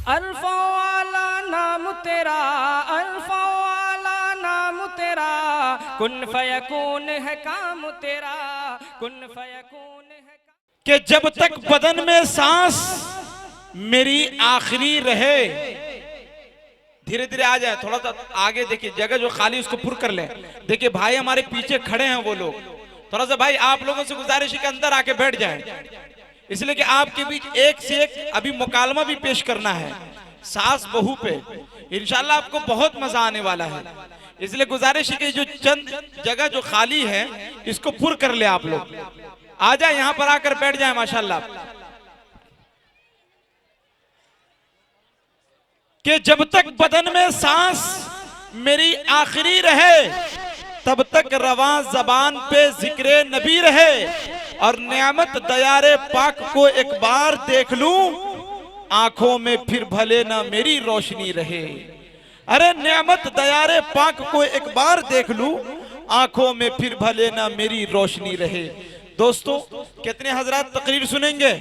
अल्फों वाला नाम तेरा, अल्फों वाला नाम तेरा, कुन फयकून है काम तेरा, कुन फयकून है कि जब तक बदन में सांस मेरी आखिरी रहे। धीरे धीरे आ जाए, थोड़ा सा आगे देखिए, जगह जो खाली उसको पुर कर ले। देखिए भाई हमारे पीछे खड़े हैं वो लोग, थोड़ा सा भाई आप लोगों से गुजारिश है कि अंदर आके बैठ जाएं, इसलिए कि आपके बीच एक से एक अभी मुकालमा भी पेश करना है सास बहू पे। इंशाल्लाह आपको बहुत मजा आने वाला है, इसलिए गुजारिश है कि जो चंद जगह जो खाली है इसको पुर कर ले। आप लोग आ जाए, यहां पर आकर बैठ जाए माशाल्लाह। कि जब तक बदन में सांस मेरी आखिरी रहे, तब तक रवा जबान पे जिक्रे नबी रहे, और नियामत दयारे पाक को एक बार देख लूं, आंखों में फिर भले ना मेरी रोशनी रहे। अरे नियामत दयारे पाक को एक बार देख लूं, आंखों में फिर भले ना मेरी रोशनी रहे। दोस्तों कितने हजरात तकरीर सुनेंगे?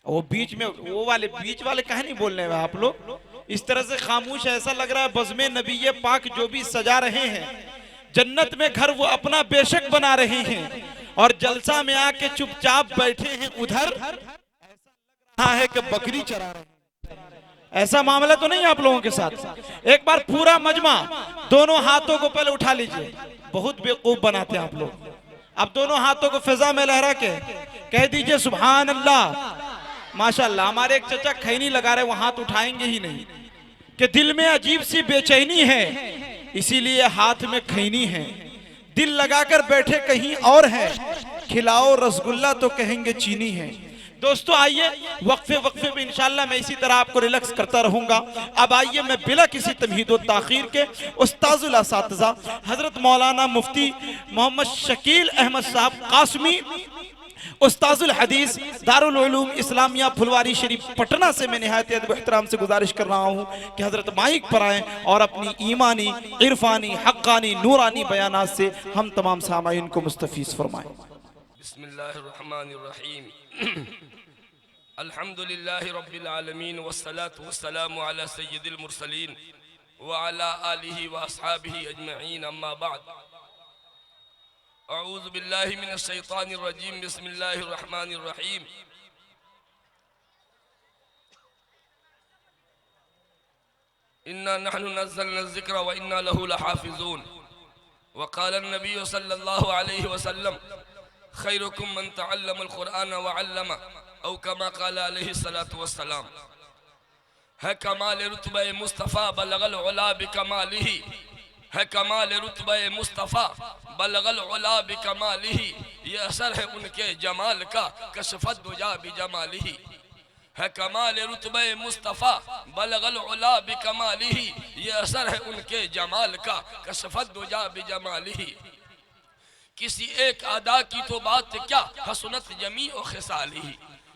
वो बीच में वो वाले बीच वाले कहा नहीं बोल रहे हैं आप लोग, इस तरह से खामोश, ऐसा लग रहा है बज़्मे नबी पाक जो भी सजा रहे हैं, जन्नत में घर वो अपना बेशक बना रहे हैं, और जलसा में आके चुपचाप बैठे हैं उधर, ऐसा है कि बकरी चरा रहे हैं। ऐसा मामला तो नहीं आप लोगों के साथ? एक बार पूरा मजमा दोनों हाथों को पहले उठा लीजिए, बहुत बेवकूफ बनाते हैं आप लोग। अब दोनों हाथों को फिजा में लहरा के कह दीजिए सुभान अल्लाह। माशाअल्लाह, हमारे एक चचा खैनी लगा रहे, वो हाथ उठाएंगे ही नहीं कि दिल में अजीब सी बेचैनी है, इसीलिए हाथ में खैनी है। दिल लगाकर बैठे कहीं और है, खिलाओ रसगुल्ला तो कहेंगे चीनी है। दोस्तों आइए, वक्फे वक्फे में इंशाल्लाह मैं इसी तरह आपको रिलैक्स करता रहूंगा। अब आइए मैं बिला किसी तमहीद व ताखीर के उस्ताजुल असातिज़ा हजरत मौलाना मुफ्ती मोहम्मद शकील अहमद साहब कासमी, उस्ताजुल हदीस दारुल उलूम इस्लामिया फुलवारी शरीफ पटना से मैं निहायत अदब एहतराम से गुजारिश कर रहा हूँ कि हजरत माइक पर आएँ और अपनी ईमानी, इरफानी, हक्कानी, नूरानी बयानात से हम तमाम सामाईन को मुस्तफीज़ फरमाएं। बिस्मिल्लाहिर्रहमानिर्रहीम। अल्हम्दुलिल्लाहि रब्बिल आलमीन वस्सलातु वस्सलामु अला सय्यिदिल मुरसलीन व अला आलिहि व अस्हाबिहि अजमईन, अम्मा बाद। अऊज़ु बिल्लाहि मिनश शैतानिर रजीम, बिस्मिल्लाहिर रहमानिर रहीम। इन्ना नहनु नज़्ज़लना ज़िक्रा व इन्ना लहु लहाफ़िज़ून। व क़ाला नबी सल्लल्लाहु अलैहि वसल्लम खैरुकुम मन तअल्लमल क़ुरआन व अल्लमा, औ कमा क़ाला अलैहि सलातु वस्सलाम। है कमाल रुतबा मुस्तफ़ा बलगल उला बिकमालिही, है कमाल रुतबा मुस्तफ़ा बलगल उला बिकमालिही, ये असर है उनके जमाल का कशफत दुजा बिजमालिही। है कमाल रुतबा मुस्तफ़ा बलगल उला बिकमालिही, ये असर है उनके जमाल का कशफत दुजा बिजमालिही। किसी एक अदा की तो बात क्या, हसनत जमी और खिसालिही,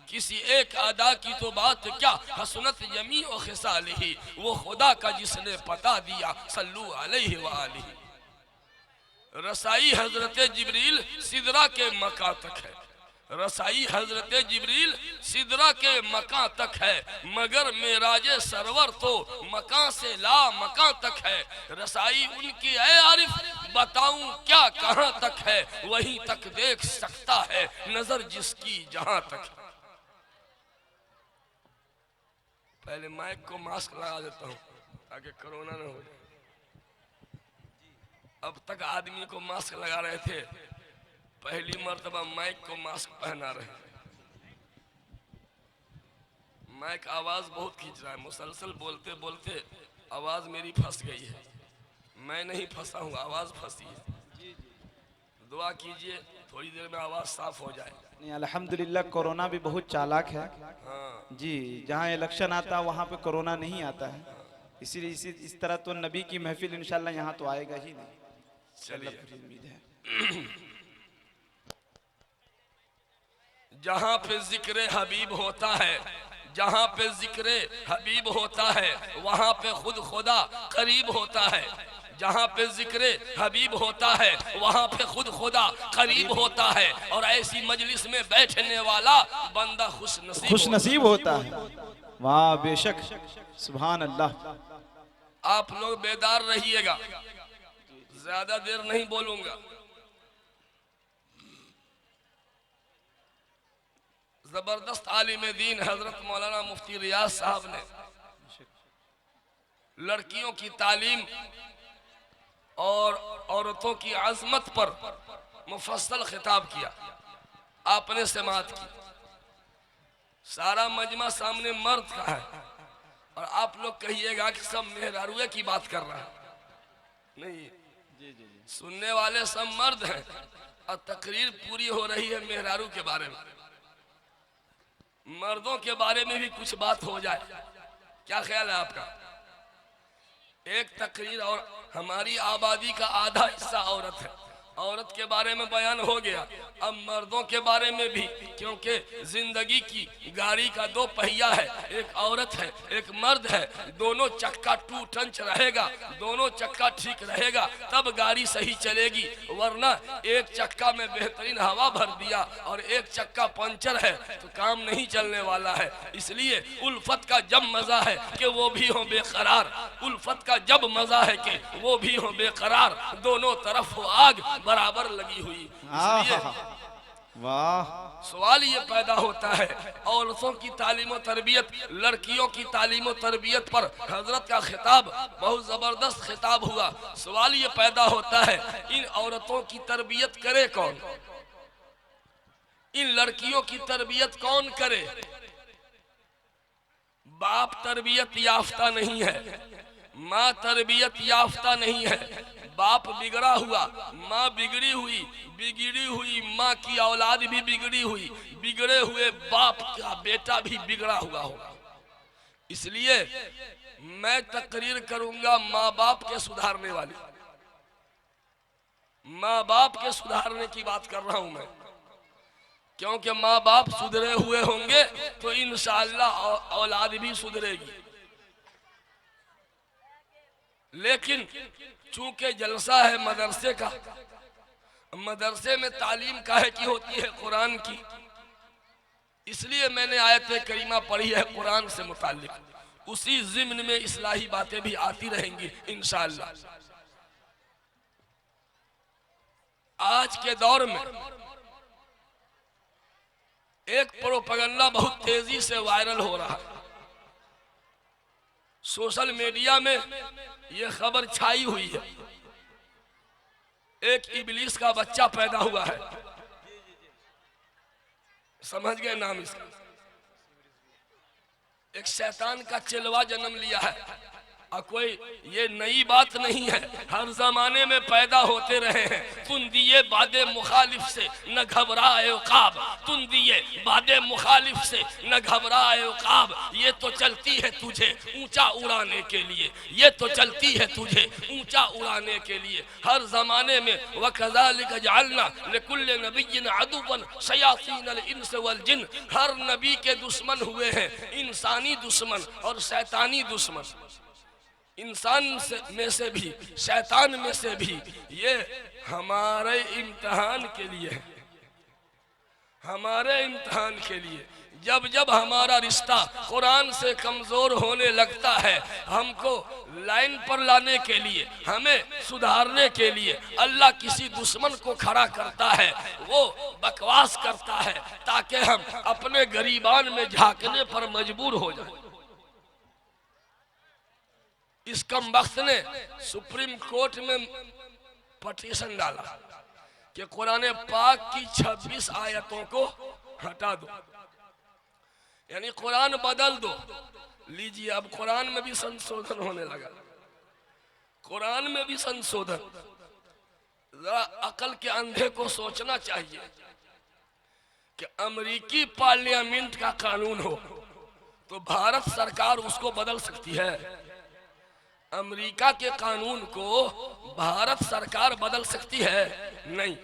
किसी एक अदा की तो बात क्या, हसनत जमी और खिसालिही। वो खुदा का जिसने पता दिया, सल्लू अलैहि व आलिही। रसाई हजरत जिब्रील सिदरा के मका तक है, रसाई हजरत जिब्रील सिदरा के मका तक है, मगर मेराजे सरवर तो मका से ला मका तक है। रसाई उनकी है आरिफ, बताऊं क्या कहां तक है, वहीं तक देख सकता है नजर जिसकी जहां तक है। पहले माइक को मास्क लगा देता हूं ताकि कोरोना न हो जाए। अब तक आदमी को मास्क लगा रहे थे, पहली मर्तबा माइक को मास्क पहना रहे। माइक आवाज बहुत खींच रहा है, मुसलसल बोलते बोलते आवाज मेरी फंस गई है। मैं नहीं फंसा हूँ, आवाज फंसी है। दुआ कीजिए थोड़ी देर में आवाज साफ हो जाए। अल्हम्दुलिल्लाह कोरोना भी बहुत चालाक है। हाँ जी, जहाँ इलेक्शन आता है वहाँ पे कोरोना नहीं आता है, इसीलिए इस तरह तो नबी की महफिल इंशाल्लाह यहाँ तो आएगा ही नहीं। चलिए, उम्मीद है। जहाँ पे जिक्र हबीब होता है, जहाँ पे जिक्र हबीब होता है, वहाँ पे खुद खुदा करीब होता है। जहाँ पे जिक्र हबीब होता है वहाँ पे खुद खुदा करीब होता है, और ऐसी मजलिस में बैठने वाला बंदा खुश नसीब होता है। वाह बेशक, सुभान अल्लाह। आप लोग बेदार रहिएगा, ज्यादा देर नहीं बोलूंगा। जबरदस्त आलिम दीन हजरत मौलाना मुफ्ती रियाज साहब ने लड़कियों की तालीम और औरतों की अजमत पर मुफस्सल खिताब किया। आपने समात की, सारा मजमा सामने मर्द का है, और आप लोग कहिएगा कि सब मेहरारूए की बात कर रहा है। नहीं, सुनने वाले सब मर्द हैं और तकरीर पूरी हो रही है मेहरारू के बारे में। मर्दों के बारे में भी कुछ बात हो जाए, क्या ख्याल है आपका? एक तकरीर, और हमारी आबादी का आधा हिस्सा औरत है, औरत के बारे में बयान हो गया, अब मर्दों के बारे में भी, क्योंकि जिंदगी की गाड़ी का दो पहिया है, एक औरत है एक मर्द है, दोनों चक्का टू टंच रहेगा, दोनों चक्का ठीक रहेगा तब गाड़ी सही चलेगी, वरना एक चक्का में बेहतरीन हवा भर दिया और एक चक्का पंचर है तो काम नहीं चलने वाला है। इसलिए उल्फत का जब मजा है कि वो भी हो बेकरार, उल्फत का जब मजा है कि वो भी हो बेकरार, दोनों तरफ हो आग बराबर लगी हुई। इसलिए वाह, सवाल ये पैदा होता है, औरतों की तालीम और तरबियत, लड़कियों की तालीम और तरबियत पर हजरत का खिताब बहुत जबरदस्त खिताब हुआ। सवाल ये पैदा होता है, इन औरतों की तरबियत करे कौन? इन लड़कियों की तरबियत कौन करे? बाप तरबियत याफ्ता नहीं है, माँ तरबियत याफ्ता नहीं है, बाप बिगड़ा हुआ, माँ बिगड़ी हुई माँ की औलाद भी बिगड़ी हुई, बिगड़े हुए बाप का बेटा भी बिगड़ा हुआ होगा। इसलिए मैं तकरीर करूंगा माँ बाप के सुधारने वाली, माँ बाप के सुधारने की बात कर रहा हूं मैं, क्योंकि माँ बाप सुधरे हुए होंगे तो इंशाअल्लाह औलाद भी सुधरेगी। लेकिन चूंकि जलसा है मदरसे का, मदरसे में तालीम काहे की होती है? कुरान की। इसलिए मैंने आयत करीमा पढ़ी है कुरान से मुताल्लिक, उसी ज़िम्न में इस्लाही बातें भी आती रहेंगी इंशाअल्लाह। आज के दौर में एक प्रोपेगेंडा बहुत तेजी से वायरल हो रहा है, सोशल मीडिया में ये खबर छाई हुई है, एक इबलीस का बच्चा पैदा हुआ है, समझ गए नाम इसका, एक शैतान का चिलवा जन्म लिया है। और कोई ये नई बात नहीं है, हर जमाने में पैदा होते रहे हैं। तुम दिए बादे मुखालिफ से न घबराए उकाब, तुम दिए बादे मुखालिफ से न घबराए उकाब, ये तो चलती है तुझे ऊंचा उड़ाने के लिए, ये तो चलती है तुझे ऊंचा उड़ाने के लिए। हर जमाने में वकज़ालिक जअलना लिकुल्लि नबिय्यिन अदुव्वन शयातीनल इंस वल जिन, हर नबी के दुश्मन हुए हैं इंसानी दुश्मन और शैतानी दुश्मन। इंसान में से भी शैतान में से भी, ये हमारे इम्तिहान के लिए, हमारे इम्तिहान के लिए। जब जब हमारा रिश्ता कुरान से कमजोर होने लगता है, हमको लाइन पर लाने के लिए, हमें सुधारने के लिए अल्लाह किसी दुश्मन को खड़ा करता है, वो बकवास करता है ताकि हम अपने गरीबान में झांकने पर मजबूर हो जाए। इस कमबख्त ने सुप्रीम कोर्ट में पटिशन डाला कि कुरान पाक की 26 आयतों को हटा दो, यानी कुरान बदल दो। लीजिए, अब कुरान में भी संशोधन होने लगा, कुरान में भी संशोधन। जरा अकल के अंधे को सोचना चाहिए कि अमेरिकी पार्लियामेंट का कानून हो तो भारत सरकार उसको बदल सकती है, अमेरिका के कानून को भारत सरकार बदल सकती है? नहीं।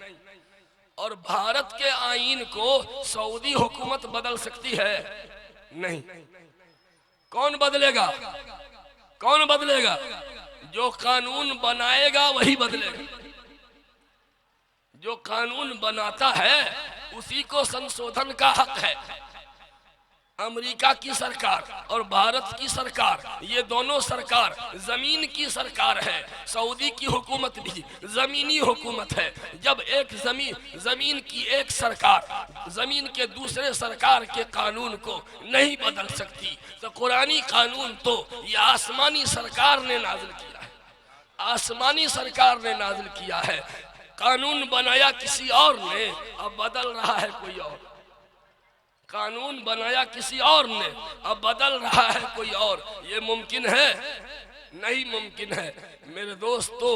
और भारत के आईन को सऊदी हुकूमत बदल सकती है? नहीं। कौन बदलेगा? कौन बदलेगा? जो कानून बनाएगा वही बदलेगा। जो कानून बनाता है उसी को संशोधन का हक है। अमेरिका की सरकार और भारत की सरकार, ये दोनों सरकार जमीन की सरकार है। सऊदी की हुकूमत भी जमीनी हुकूमत है। जब एक जमीन की एक सरकार जमीन के दूसरे सरकार के कानून को नहीं बदल सकती, तो कुरानी कानून तो ये आसमानी सरकार ने नाजिल किया है। आसमानी सरकार ने नाजिल किया है। कानून बनाया किसी और ने, अब बदल रहा है कोई और। कानून बनाया किसी और ने, अब बदल रहा है कोई और। ये मुमकिन है? नहीं मुमकिन है। मेरे दोस्तों,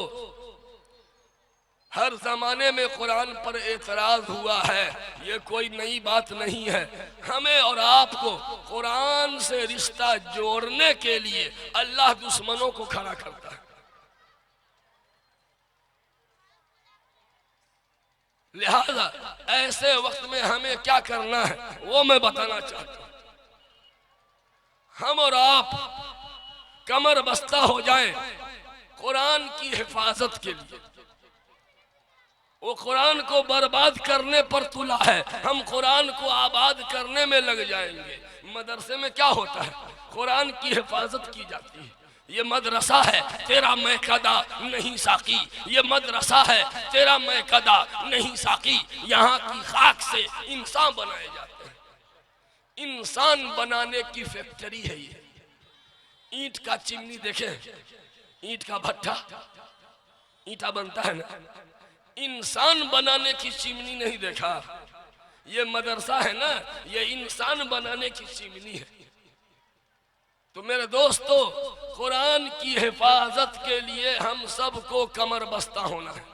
हर जमाने में कुरान पर एतराज हुआ है, ये कोई नई बात नहीं है। हमें और आपको कुरान से रिश्ता जोड़ने के लिए अल्लाह दुश्मनों को खड़ा करता है। लिहाजा ऐसे वक्त में हमें क्या करना है वो मैं बताना चाहता हूं। हम और आप कमर बस्ता हो जाएं कुरान की हिफाजत के लिए। वो कुरान को बर्बाद करने पर तुला है, हम कुरान को आबाद करने में लग जाएंगे। मदरसे में क्या होता है? कुरान की हिफाजत की जाती है। ये मदरसा है, तेरा मैं कदा नहीं साकी। ये मदरसा है, तेरा मैं कदा नहीं साकी। यहाँ की खाक से इंसान बनाए जाते हैं। इंसान बनाने की फैक्ट्री है ये। ईंट का चिमनी देखे, ईंट का भट्ठा, ईंटा बनता है ना। इंसान बनाने की चिमनी नहीं देखा? ये मदरसा है ना, ये इंसान बनाने की चिमनी है। तो मेरे दोस्तों, कुरान की हिफाजत के लिए हम सबको कमर बस्ता होना है।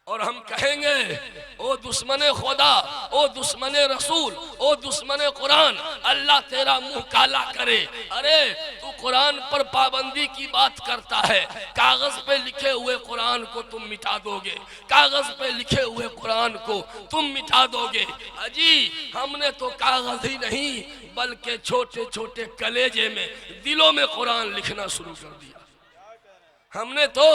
और हम कहेंगे, ओ दुश्मने खुदा, ओ दुश्मने रसूल, ओ दुश्मने कुरान, अल्लाह तेरा मुंह काला करे। अरे तू कुरान पर पाबंदी की बात करता है, कागज पे लिखे हुए कुरान को तुम मिटा दोगे, कागज पे लिखे हुए कुरान को तुम मिटा दोगे। अजी हमने तो कागज ही नहीं बल्कि छोटे छोटे कलेजे में, दिलों में कुरान लिखना शुरू कर दिया। हमने तो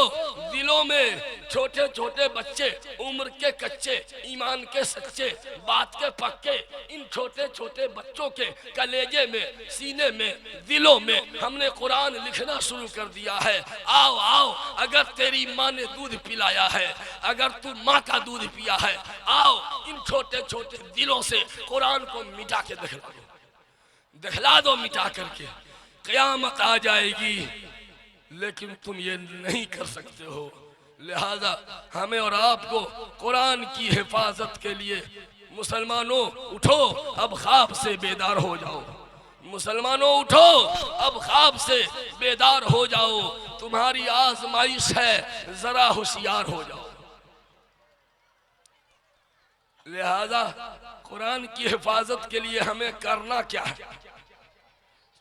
दिलों में छोटे छोटे बच्चे, उम्र के कच्चे, ईमान के सच्चे, बात के पक्के, इन छोटे छोटे बच्चों के कलेजे में, सीने में, दिलों में हमने कुरान लिखना शुरू कर दिया है। आओ आओ, अगर तेरी माँ ने दूध पिलाया है, अगर तू माँ का दूध पिया है, आओ इन छोटे छोटे दिलों से कुरान को मिटा के दिखला दो मिटा करके। क़यामत आ जाएगी, लेकिन तुम ये नहीं कर सकते हो। लिहाजा हमें और आपको कुरान की हिफाजत के लिए, मुसलमानों उठो, अब ख्वाब से बेदार हो जाओ। मुसलमानों उठो, अब ख्वाब से बेदार हो जाओ। तुम्हारी आजमाइश है, जरा होशियार हो जाओ। लिहाजा कुरान की हिफाजत के लिए हमें करना क्या है?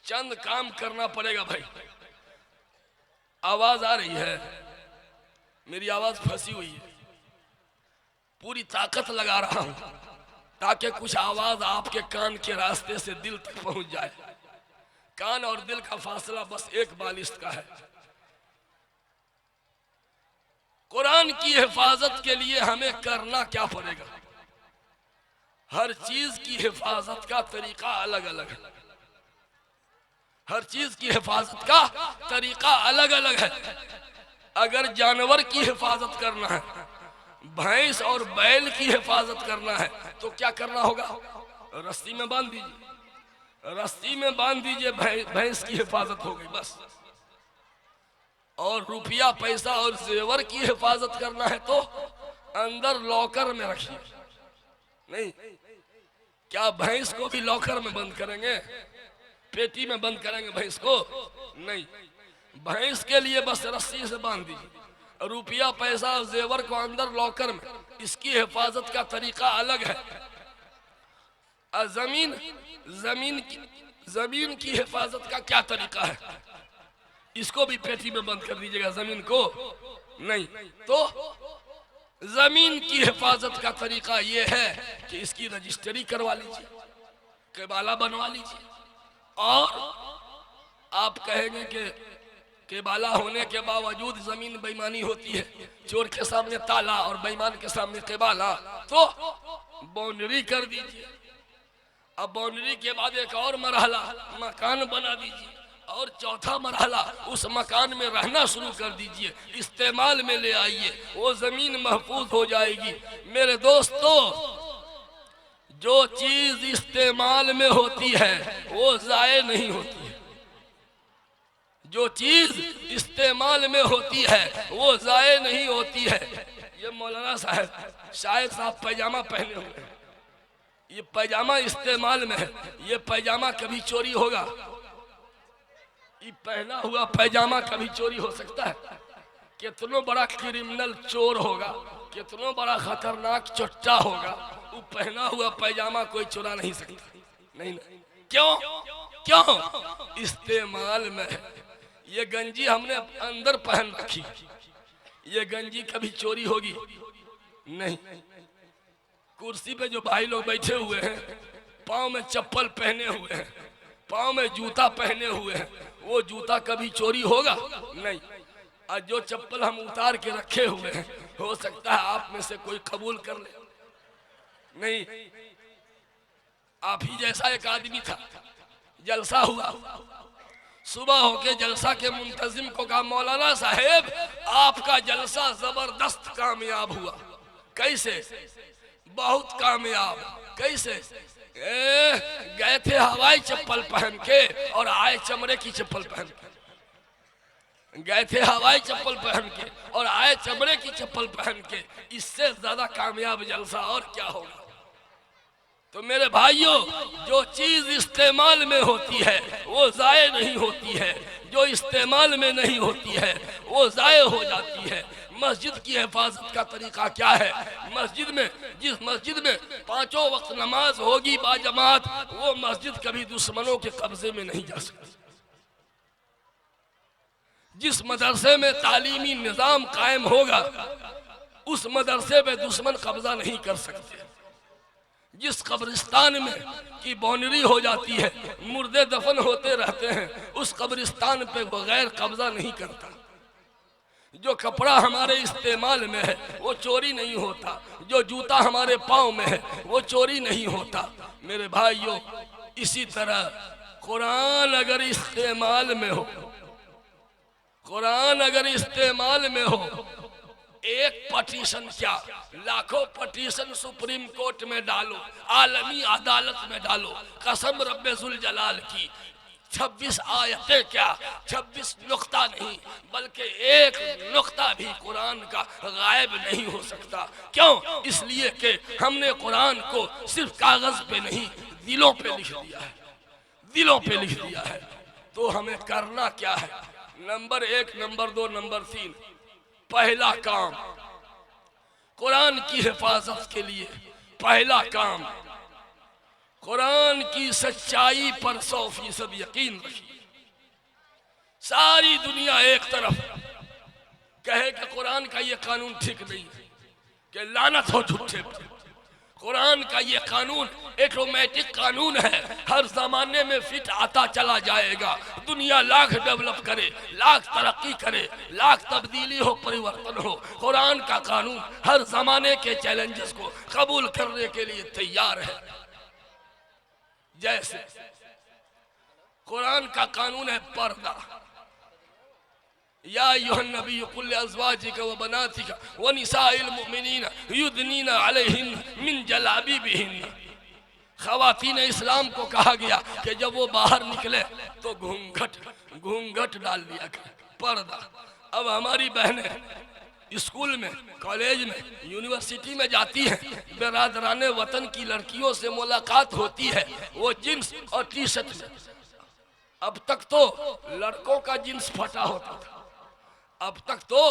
चंद काम करना पड़ेगा भाई। आवाज आ रही है? मेरी आवाज फंसी हुई है। पूरी ताकत लगा रहा हूं ताकि कुछ आवाज आपके कान के रास्ते से दिल तक पहुंच जाए। कान और दिल का फासला बस एक बालिश्त का है। कुरान की हिफाजत के लिए हमें करना क्या पड़ेगा? हर चीज की हिफाजत का तरीका अलग अलग है। हर चीज की हिफाजत का तरीका अलग अलग है। अगर जानवर की हिफाजत करना है, भैंस और बैल की हिफाजत करना है, तो क्या करना होगा? रस्सी में बांध दीजिए, रस्सी में बांध दीजिए, भैंस की हिफाजत हो गई बस। और रुपया, पैसा और जेवर की हिफाजत करना है तो अंदर लॉकर में रखिए। नहीं, क्या भैंस को भी लॉकर में बंद करेंगे? पेटी में बंद करेंगे भैंस को? नहीं, भैंस के लिए बस रस्सी से बांध दीजिए। रुपया, पैसा और जेवर को अंदर लॉकर में, इसकी हिफाजत का तरीका अलग है। जमीन की हिफाजत का क्या तरीका है? इसको भी पेटी में बंद कर दीजिएगा, जमीन को नहीं। तो जमीन की हिफाजत का तरीका यह है कि इसकी रजिस्ट्री करवा लीजिए, केबाला बनवा लीजिए। और आप कहेंगे कि केबाला होने के बावजूद जमीन बेईमानी होती है, चोर के सामने ताला और बेईमान के सामने केबाला, तो बाउंड्री कर दीजिए। अब बाउंड्री के बाद एक और मरहला मकान बना दीजिए, और चौथा मरहला उस मकान में रहना शुरू कर दीजिए, इस्तेमाल में ले आइए, वो जमीन महफूज हो जाएगी। मेरे दोस्तों, जो चीज इस्तेमाल में होती है वो जाये नहीं होती है। जो चीज इस्तेमाल में होती है वो जाये नहीं होती है। ये मौलाना साहब, शायद साहब पैजामा पहने हुए हैं, ये पैजामा इस्तेमाल में है, ये पैजामा कभी चोरी होगा? ये पहना हुआ पैजामा कभी चोरी हो सकता है? कितना बड़ा क्रिमिनल चोर होगा, कितना बड़ा खतरनाक चोट्टा होगा, वो पहना हुआ पैजामा कोई चुरा नहीं सकता। नहीं, नहीं। क्यों? क्यों? इस्तेमाल में है। ये गंजी हमने अंदर पहन रखी, ये गंजी कभी चोरी होगी? नहीं। कुर्सी पे जो भाई लोग बैठे हुए हैं, पाँव में चप्पल पहने हुए हैं, पाँव में जूता पहने हुए हैं, वो जूता कभी चोरी होगा? नहीं। और जो चप्पल हम उतार के रखे हुए हैं, हो सकता है आप में से कोई कबूल कर ले। नहीं, आप ही जैसा एक आदमी था, जलसा हुआ, सुबह होके जलसा के मुंतजिम को कहा, मौलाना साहेब आपका जलसा जबरदस्त कामयाब हुआ। कैसे? बहुत कामयाब। कैसे? गए थे हवाई चप्पल पहन के और आए चमड़े की चप्पल पहन के। गए थे हवाई चप्पल पहन के और आए चमड़े की चप्पल पहन के। इससे ज्यादा कामयाब जलसा और क्या होगा? तो मेरे भाइयों, जो चीज इस्तेमाल में होती है वो जाये नहीं होती है, जो इस्तेमाल में नहीं होती है वो जाये हो जाती है। मस्जिद की हिफाजत का तरीका क्या है? मस्जिद में, जिस मस्जिद में 5 वक्त नमाज होगी बाजमात, वो मस्जिद कभी दुश्मनों के कब्जे में नहीं जा सकती। जिस मदरसे में तालीमी निजाम कायम होगा, उस मदरसे में दुश्मन कब्जा नहीं कर सकते। जिस कब्रिस्तान में की बाउंड्री हो जाती है, मुर्दे दफन होते रहते हैं, उस कब्रिस्तान पे बगैर कब्जा नहीं करता। जो कपड़ा हमारे इस्तेमाल में है वो चोरी नहीं होता, जो जूता हमारे पाँव में है वो चोरी नहीं होता। मेरे भाइयों, इसी तरह कुरान अगर इस्तेमाल में हो, कुरान अगर इस्तेमाल में हो, एक पटिशन क्या, लाखों पटिशन सुप्रीम कोर्ट में डालो, आलमी अदालत में डालो, कसम रब्बे जुल जलाल की, 26 आयतें क्या, 26 नुक्ता नहीं, बल्कि एक नुक्ता भी कुरान का गायब नहीं हो सकता। क्यों? इसलिए कि हमने कुरान को सिर्फ कागज पे नहीं, दिलों पे लिख दिया है, दिलों पे लिख दिया है। तो हमें करना क्या है? नंबर 1, नंबर 2, नंबर 3, पहला काम कुरान की हिफाजत के लिए, पहला काम कुरान की सच्चाई पर 100% यकीन रखिए। सारी दुनिया एक तरफ कहे कि कुरान का ये कानून ठीक नहीं है, कि लानत हो झूठे पर। कुरान का ये कानून ऑटोमेटिक कानून है, हर जमाने में फिट आता चला जाएगा। दुनिया लाख डेवलप करे, लाख तरक्की करे, लाख तब्दीली हो, परिवर्तन हो, कुरान का कानून हर जमाने के चैलेंजेस को कबूल करने के लिए तैयार है। जैसे कुरान का कानून है पर्दा, या अय्युहन नबी कुल अज़वाजिका व बनातिका व निसाइल मुमिनीना युदनीना अलैहिन मिन जलाबिबिहिन। ख़वातीन इस्लाम को कहा गया कि जब वो बाहर निकले तो घूंघट डाल दिया करें, पर्दा। अब हमारी बहनें स्कूल में, कॉलेज में, यूनिवर्सिटी में जाती हैं, बिरादराने वतन की लड़कियों से मुलाकात होती है, वो जींस और टी शर्ट में। अब तक तो लड़कों का जींस फटा होता था, अब तक तो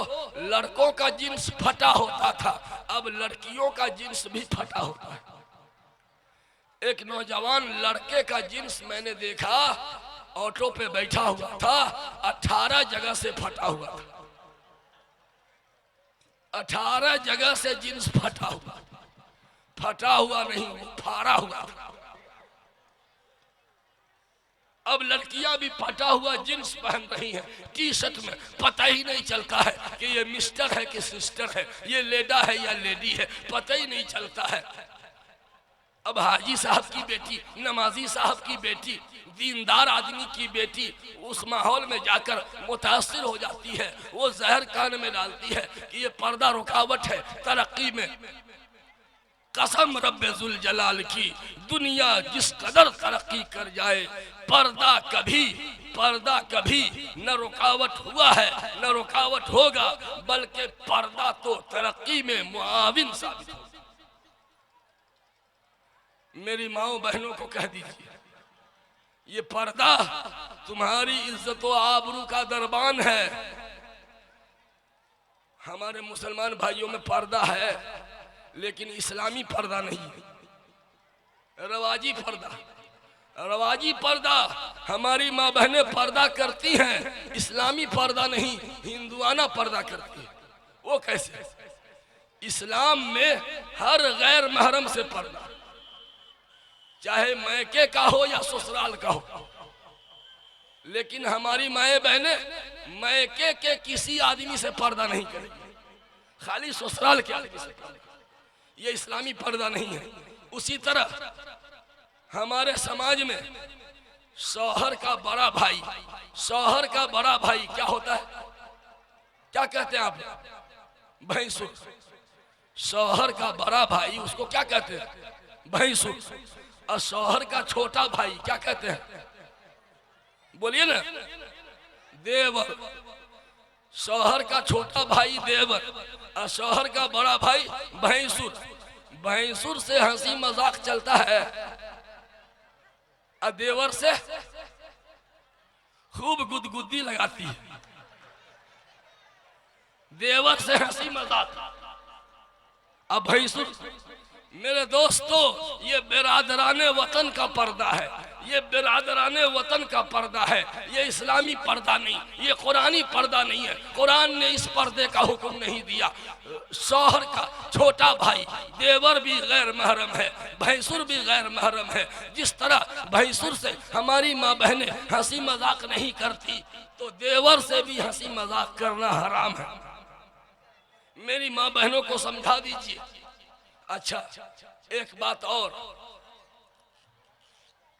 लड़कों का जींस फटा होता था, अब लड़कियों का जींस भी फटा होता है। एक नौजवान लड़के का जींस मैंने देखा, ऑटो पे बैठा हुआ था, 18 जगह से फटा हुआ था, 18 जगह से जींस फटा हुआ, फटा हुआ नहीं, फाड़ा हुआ था। अब लड़कियां भी फटा हुआ जींस पहन रही हैं, टी शर्ट में, पता ही नहीं चलता है कि ये मिस्टर है कि सिस्टर है, ये लेडा है या लेडी है, पता ही नहीं चलता है। अब हाजी साहब की बेटी, नमाजी साहब की बेटी, दीनदार आदमी की बेटी उस माहौल में जाकर मुतासिर हो जाती है, वो जहर कान में डालती है कि ये पर्दा रुकावट है तरक्की में। कसम रब्बे जुल जलाल की, दुनिया जिस कदर तरक्की कर जाए, पर्दा कभी न रुकावट हुआ है न रुकावट होगा, बल्कि पर्दा तो तरक्की में मुआविन साबित होगा। मेरी माओ बहनों को कह दीजिए, ये पर्दा तुम्हारी इज्जत व आबरू का दरबान है। हमारे मुसलमान भाइयों में पर्दा है, लेकिन इस्लामी पर्दा नहीं है, रवाजी पर्दा हमारी माँ बहनें पर्दा करती हैं, इस्लामी पर्दा नहीं, हिंदुआना पर्दा करती है। वो कैसे? इस्लाम में हर गैर महरम से पर्दा, चाहे मैके का हो या ससुराल का हो, लेकिन हमारी माए बहनें मैके के किसी आदमी से पर्दा नहीं करेगी, खाली ससुराल के आदमी से पर्दा। ये इस्लामी पर्दा नहीं है। उसी तरह हमारे समाज में शौहर का बड़ा भाई क्या होता है? क्या कहते हैं आप? भैंसुर। शौहर का बड़ा भाई उसको क्या कहते हैं? भैंसुर। और शौहर का छोटा भाई क्या कहते हैं? बोलिए ना, देवर। शौहर का छोटा भाई देवर और शौहर का बड़ा भाई भैंसुर। भैंसुर से हंसी मजाक चलता है और देवर से खूब गुदगुदी लगाती है। देवर से हंसी मजाक। अब भैंसुर, मेरे दोस्तों, ये बिरादराने वतन का पर्दा है, ये बिरादराने वतन का पर्दा है, ये इस्लामी पर्दा नहीं, ये कुरानी पर्दा नहीं है। कुरान ने इस पर्दे का हुक्म नहीं दिया। शौहर का छोटा भाई देवर भी गैर महरम है, भैंसुर भी गैर महरम है। जिस तरह भैंसुर से हमारी माँ बहनें हंसी मजाक नहीं करती, तो देवर से भी हंसी मजाक करना हराम है। मेरी माँ बहनों को समझा दीजिए। अच्छा, एक बात और,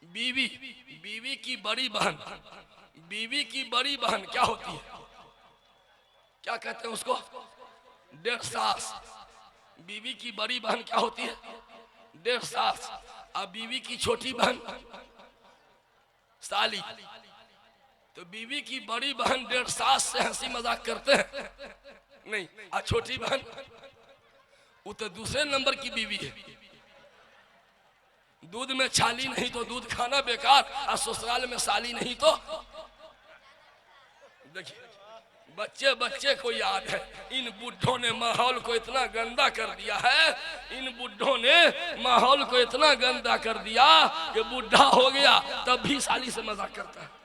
बीवी की बड़ी बहन क्या होती है? क्या कहते हैं उसको? डेढ़ सास। बीवी की बड़ी बहन क्या होती है? डेढ़ सास। और बीवी की छोटी बहन साली। तो बीवी की बड़ी बहन डेढ़ सास से हंसी मजाक करते हैं नहीं, और छोटी बहन वो तो दूसरे नंबर की बीवी है। दूध में छाली नहीं तो दूध खाना बेकार, और ससुराल में साली नहीं तो। देखिए, बच्चे को याद है, इन बुढ़ों ने माहौल को इतना गंदा कर दिया है, इन बुढ़ों ने माहौल को इतना गंदा कर दिया कि बुढ़ा हो गया तब भी साली से मजाक करता है।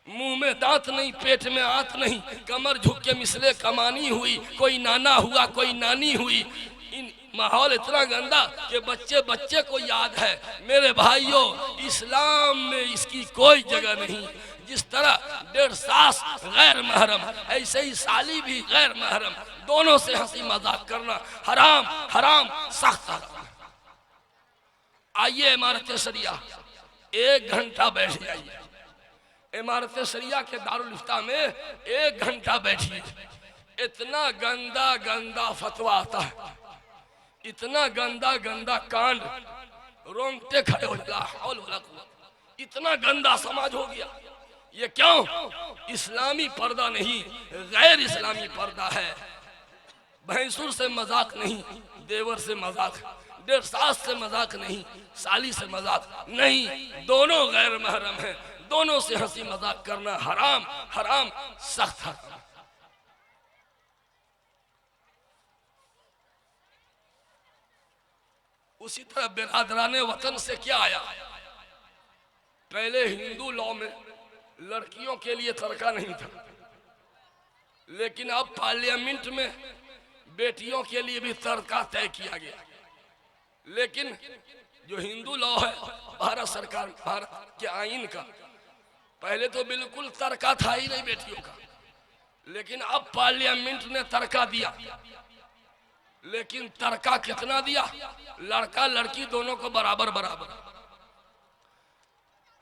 मुंह में दांत नहीं, पेट में आंत नहीं, कमर झुक के मिसले कमानी हुई, कोई नाना हुआ कोई नानी हुई। इन माहौल इतना गंदा कि बच्चे को याद है। मेरे भाइयों, इस्लाम में इसकी कोई जगह नहीं। जिस तरह डेढ़ सास गैर महरम, ऐसे ही साली भी गैर महरम। दोनों से हंसी मजाक करना हराम सख्त हराम। आइए इमारत शरिया, 1 घंटा बैठ जाइए। इमारत शरिया के दारुल इफ्ता में 1 घंटा बैठिए। इतना गंदा फतवा आता है, इतना गंदा कांड, रोंगटे खड़े हो जाए। इतना गंदा समाज हो गया। ये क्यों? इस्लामी पर्दा नहीं, गैर इस्लामी पर्दा है। भैंसुर से मजाक नहीं, देवर से मजाक, डेढ़ सास से मजाक नहीं, साली से मजाक नहीं, दोनों गैर महरम है। दोनों से हंसी मजाक करना हराम सख्त हराम। उसी तरह बिरादराने वतन से क्या आया? पहले हिंदू लॉ में लड़कियों के लिए तर्का नहीं था, लेकिन अब पार्लियामेंट में बेटियों के लिए भी तर्का तय किया गया। लेकिन जो हिंदू लॉ है भारत सरकार, भारत के आईन का, पहले तो बिल्कुल तर्का था ही नहीं बेटियों का, लेकिन अब पार्लियामेंट ने तर्का दिया। लेकिन तर्का कितना दिया? लड़का लड़की दोनों को बराबर बराबर।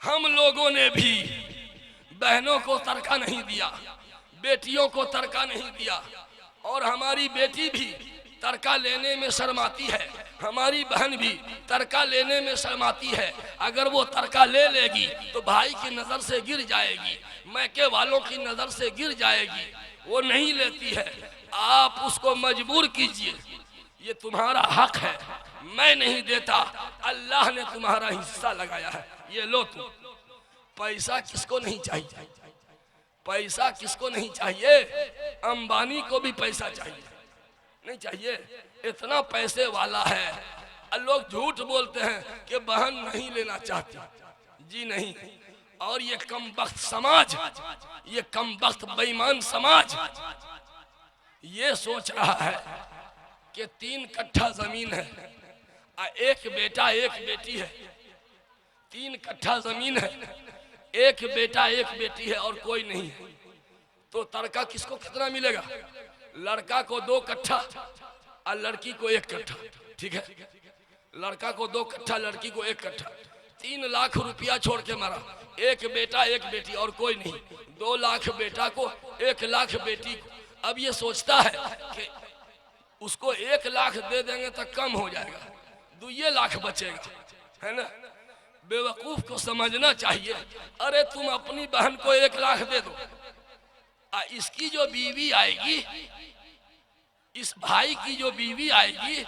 हम लोगों ने भी बहनों को तर्का नहीं दिया, बेटियों को तर्का नहीं दिया, और हमारी बेटी भी तर्का लेने में शर्माती है, हमारी बहन भी तर्का लेने में शर्माती है। अगर वो तर्का ले लेगी तो भाई की नज़र से गिर जाएगी, मैके वालों की नज़र से गिर जाएगी, वो नहीं लेती है। आप उसको मजबूर कीजिए, ये तुम्हारा हक है, मैं नहीं देता, अल्लाह ने तुम्हारा हिस्सा लगाया है, ये लो तुम। पैसा किसको नहीं चाहिए? पैसा किसको नहीं चाहिए? अंबानी को भी पैसा चाहिए, नहीं चाहिए? इतना पैसे वाला है। लोग झूठ बोलते हैं कि बहन नहीं लेना चाहती, जी नहीं। और ये कमबख्त समाज, ये कमबख्त बेईमान समाज ये सोच रहा है कि 3 कट्ठा जमीन है, एक बेटा एक बेटी है, 3 कट्ठा जमीन है, एक बेटा एक बेटी है और कोई नहीं है, तो तर्का किसको कितना मिलेगा? लड़का को 2 कट्ठा और लड़की को 1 कट्ठा, ठीक है? लड़का को 2 कट्ठा, लड़की को 1 कट्ठा। 3 लाख रुपया छोड़ के मरा, एक बेटा एक बेटी और कोई नहीं, 2 लाख बेटा को, 1 लाख बेटी को। अब ये सोचता है कि उसको 1 लाख दे देंगे तो कम हो जाएगा, 2 लाख बचेगा, है ना? बेवकूफ को समझना चाहिए, अरे तुम अपनी बहन को 1 लाख दे दो, इसकी जो बीवी आएगी, इस भाई की जो बीवी आएगी,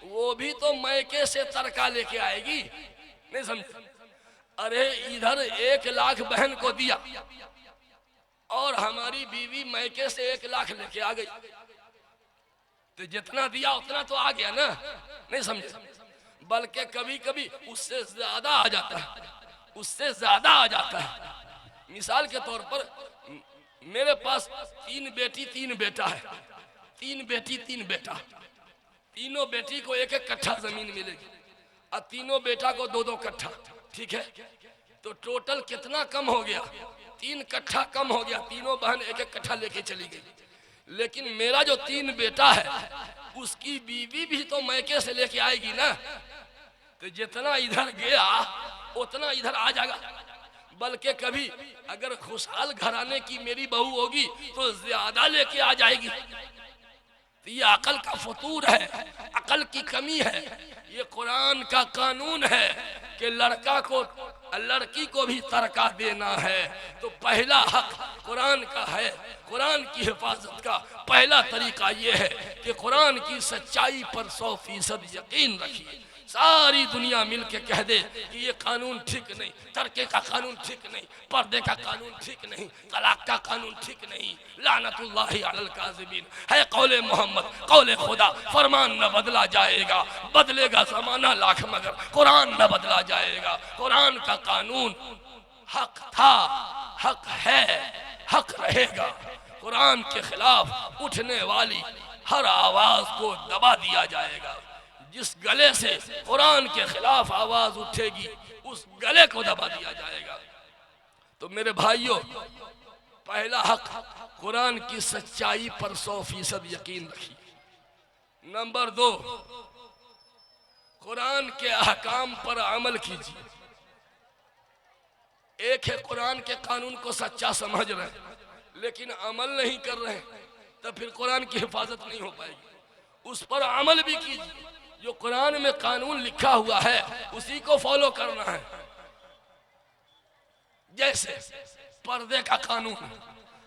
वो भी तो मैके से तर्का लेके आएगी, नहीं समझे? अरे इधर 1 लाख बहन को दिया और हमारी बीवी मैके से 1 लाख लेके आ गई, तो जितना दिया उतना तो आ गया ना, नहीं समझे? बल्कि कभी कभी उससे ज्यादा आ जाता है, उससे ज्यादा आ जाता है। मिसाल के तौर पर मेरे पास 3 बेटी 3 बेटा है, 3 बेटी 3 बेटा, तीनों बेटी को 1-1 कट्ठा जमीन मिलेगी और तीनों बेटा को 2-2 कट्ठा, ठीक है? तो टोटल कितना कम हो गया? 3 कट्ठा कम हो गया, तीनों बहन 1-1 कट्ठा लेके चली गई। लेकिन मेरा जो 3 बेटा है, उसकी बीवी भी तो मैके से लेके आएगी ना, तो जितना इधर गया उतना इधर आ जाएगा। बल्कि कभी अगर खुशहाल घराने की मेरी बहू होगी तो ज्यादा लेके आ जाएगी। तो ये अकल का फतूर है, अकल की कमी है। ये कुरान का कानून है कि लड़का को लड़की को भी तर्का देना है, तो पहला हक कुरान का है। कुरान की हिफाजत का पहला तरीका ये है कि कुरान की सच्चाई पर 100% यकीन रखिए। सारी दुनिया मिल के कह दे कि ये कानून ठीक नहीं, तर्के का कानून ठीक नहीं, पर्दे का कानून ठीक नहीं, तलाक का कानून ठीक नहीं, लानतुल्लाहि अलल काज़िबीन है कौले मोहम्मद, कौले खुदा। फरमान न बदला जाएगा, बदलेगा ज़माना लाख मगर कुरान न बदला जाएगा। कुरान का कानून हक था, हक है, हक रहेगा। कुरान के खिलाफ उठने वाली हर आवाज को दबा दिया जाएगा। जिस गले से कुरान के खिलाफ आवाज उठेगी उस गले को दबा दिया जाएगा। तो मेरे भाइयों, पहला हक कुरान की सच्चाई पर 100% यकीन रखिए। नंबर 2, कुरान के अहकाम पर अमल कीजिए। एक है कुरान के कानून को सच्चा समझ रहे हैं लेकिन अमल नहीं कर रहे हैं, तो फिर कुरान की हिफाजत नहीं हो पाएगी। उस पर अमल भी कीजिए। जो कुरान में कानून लिखा हुआ है उसी को फॉलो करना है। जैसे पर्दे का कानून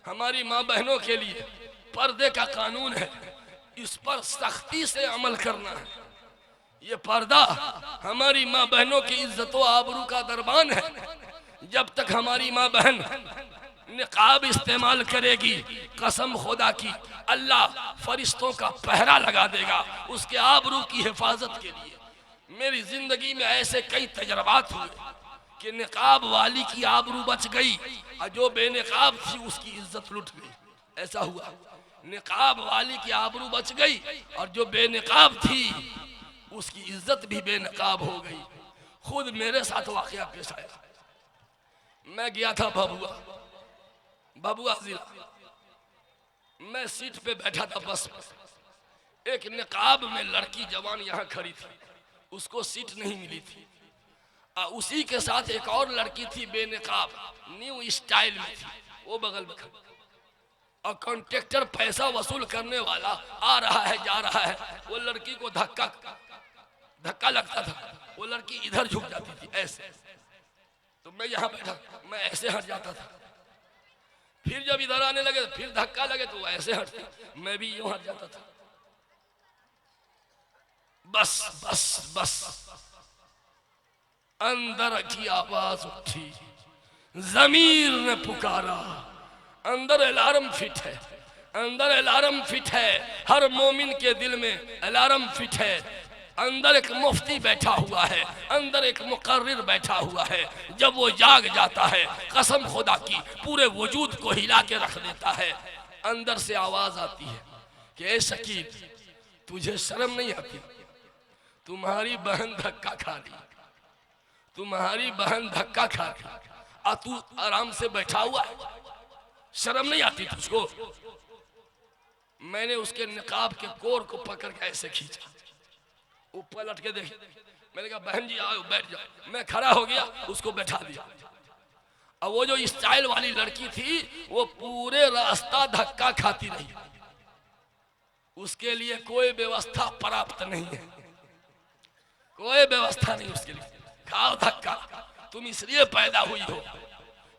हमारी माँ बहनों के लिए पर्दे का कानून है, इस पर सख्ती से अमल करना है। ये पर्दा हमारी माँ बहनों की इज्जत व आबरू का दरबान है। जब तक हमारी माँ बहन निकाब इस्तेमाल करेगी, कसम खुदा की अल्लाह फरिश्तों का पहरा लगा देगा उसके आबरू की हिफाजत के लिए। मेरी जिंदगी में ऐसे कई तजर्बात हुए कि निकाब वाली की आबरू बच गई और जो बेनिकाब थी उसकी इज्जत लुट गई। ऐसा हुआ, निकाब वाली की आबरू बच गई और जो बेनिकाब थी उसकी इज्जत भी बेनकाब हो गई। खुद मेरे साथ वाकया पेश आया। मैं गया था भभुआ जिला, मैं सीट पे बैठा था बस में, एक निकाब में लड़की जवान यहाँ खड़ी थी, उसको सीट नहीं मिली थी। उसी के साथ एक और लड़की थी बेनकाब, न्यू स्टाइल में थी, वो बगल में खड़ी। और कॉन्ट्रैक्टर पैसा वसूल करने वाला आ रहा है जा रहा है, वो लड़की को धक्का लगता था, वो लड़की इधर झुक जाती थी ऐसे, तो मैं यहाँ बैठा, मैं ऐसे हट जाता था। फिर जब इधर आने लगे फिर धक्का लगे तो ऐसे हटते, मैं भी यूं हट जाता था। बस बस बस अंदर की आवाज उठी, जमीर ने पुकारा। अंदर अलार्म फिट है, अंदर अलार्म फिट है, हर मोमिन के दिल में अलार्म फिट है। अंदर एक मुफ्ती बैठा हुआ है, अंदर एक मुकर्रिर बैठा हुआ है। जब वो जाग जाता है, कसम खुदा की पूरे वजूद को हिला के रख देता है। अंदर से आवाज आती है कि ए शकील, तुझे शर्म नहीं आती? तुम्हारी बहन धक्का खा रही, तुम्हारी बहन धक्का खा रही, और तू आराम से बैठा हुआ है, शर्म नहीं आती तुझको? मैंने उसके निकाब के कोर को पकड़ के ऐसे खींचा, वो पलट के देखे, मैंने कहा बहन जी आओ बैठ जाओ। मैं खड़ा हो गया, उसको बैठा दिया। और वो जो स्टाइल वाली लड़की थी वो पूरे रास्ता धक्का खाती रही, उसके लिए कोई व्यवस्था प्राप्त नहीं है, कोई व्यवस्था नहीं उसके लिए। खाओ धक्का, तुम इसलिए पैदा हुई हो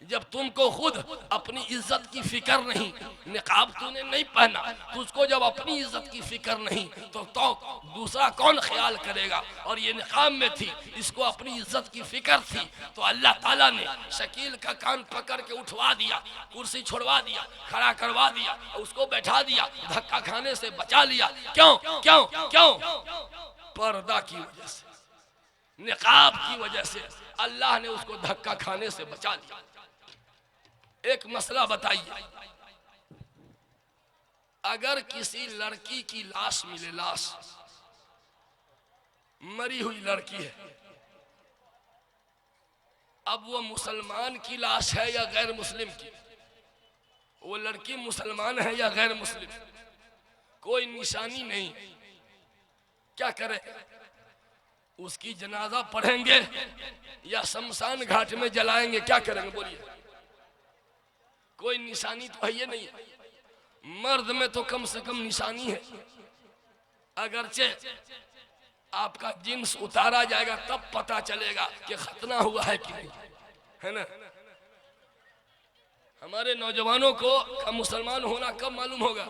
जब तुमको खुद अपनी इज्जत की फिक्र नहीं, निकाब तूने नहीं पहना, तुझको जब अपनी इज्जत की फिक्र नहीं तो दूसरा कौन ख्याल करेगा। और ये निकाब में थी, इसको अपनी इज्जत की फिक्र थी, तो अल्लाह ताला ने शकील का कान पकड़ के उठवा दिया, कुर्सी छोड़वा दिया, खड़ा करवा दिया, उसको बैठा दिया, धक्का खाने से बचा लिया। क्यों क्यों क्यों? पर्दा की वजह से, निकाब की वजह से अल्लाह ने उसको धक्का खाने से बचा लिया। एक मसला बताइए, अगर किसी लड़की की लाश मिले, लाश मरी हुई लड़की है, अब वो मुसलमान की लाश है या गैर मुस्लिम की? वो लड़की मुसलमान है या गैर मुस्लिम? कोई निशानी नहीं, क्या करें? उसकी जनाजा पढ़ेंगे या शमशान घाट में जलाएंगे? क्या करेंगे बोलिए? कोई निशानी तो है ये नहीं है। मर्द में तो कम से कम निशानी है, अगरचे आपका जिन्स उतारा जाएगा तब पता चलेगा कि खतना हुआ है कि नहीं, है ना? हमारे नौजवानों को मुसलमान होना कब मालूम होगा?